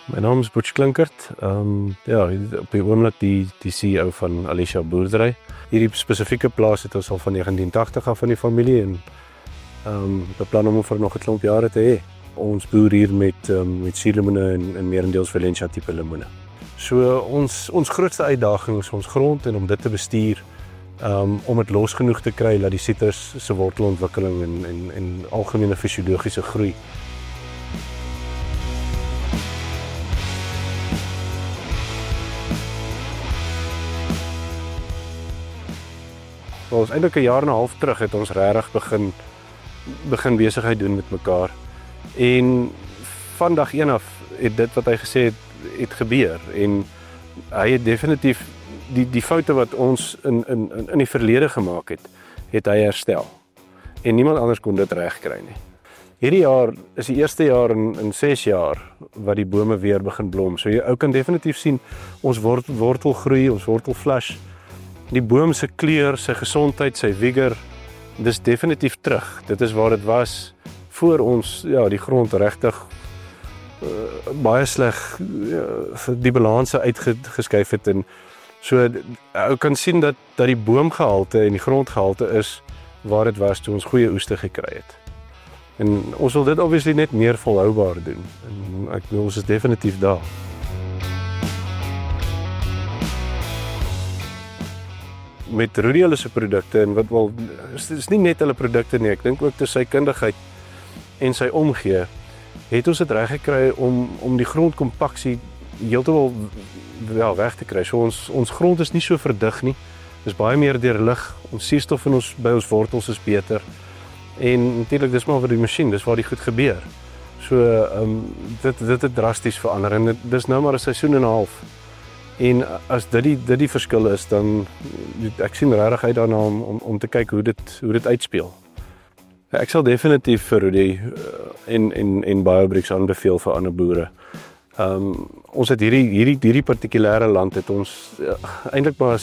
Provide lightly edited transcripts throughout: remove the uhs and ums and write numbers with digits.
My naam is Butch Klinkert. Ja, op die oomblik die CEO van Alicia Boerdery. Hierdie spesifieke plaas het ons al van 1980 af van die familie en beplan om vir nog 'n klomp jare te hê. Ons boer hier met suurlemoene en meerendeels Valencia tipe lemoene. So ons grootste uitdaging is ons grond en om dit te bestuur, om dit los genoeg te kry dat die sitrus se wortelontwikkeling en algemene fisiologiese groei ons eintlik 'n jaar en 'n half terug het ons regtig begin besigheid doen met mekaar. En van dag 1 af het dit wat hy gesê het gebeur en hy het definitief die foute wat ons in die verlede gemaak het hy herstel. En niemand anders kon dit regkry nie. Hierdie jaar is die eerste jaar in 6 jaar wat die bome weer begin blom. So jy kan definitief sien ons wortel groei, ons wortel flush. Die boom se kleur, sy gesondheid, sy vigor, dis definitief terug. Dit is waar dit was voor ons die grond regtig baie sleg die balanse uitgeskuif het en so ou kan sien dat die boomgehalte en die grondgehalte is waar dit was toe ons goeie oeste gekry het. En ons wil dit obviously net meer volhoubaar doen. En ek bedoel ons is definitief daar. Met Rudy hulle se produkte en wat wel is nie net hulle produkte nie, ek dink ook sy kundigheid en sy omgee het ons dit reg gekry om die grondkompaksie heeltemal weg te kry. So ons grond is nie so verdig nie. Dis baie meer deur lig. Ons suurstof by ons wortels is beter. En natuurlik dis maar vir die masjien, dis waar die goed gebeur. So dit het drasties verander en dis nou maar 'n seisoen en 'n half. En as dit die verskil is, dan ek sien regtig uit daarna om te kyk hoe dit uitspeel. Ek sal definitief vir Rudy en BioBricks aanbeveel vir ander boere. Ons het hierdie partikulêre land het ons eintlik maar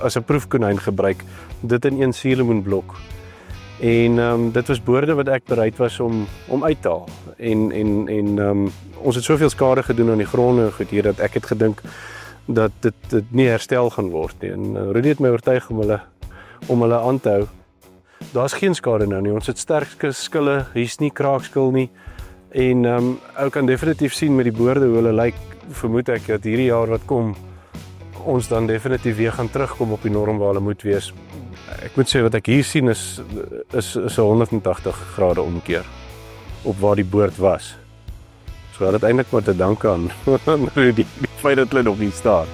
as 'n proefkonyn gebruik, dit in een suurlemoenblok. En dit was boorde wat ek bereid was om uit te haal. En ons het soveel skade gedoen aan die gronde en goed hier dat ek het gedink dat dit nie herstel gaan word nie. En Rudy het my oortuig om hulle aan te hou. Daar's geen skade nou nie. Ons het sterk skille, hier's nie kraakskil nie. En ou kan definitief sien met die boorde hoe hulle lyk. Vermoed ek dat hierdie jaar wat kom ons dan definitief weer gaan terugkom op die norm waar hulle moet wees. Ek moet sê wat ek hier sien is 'n 180 grade omkeer op waar die boord was. So dit eintlik maar te danke aan die feit dat hulle nog nie staan.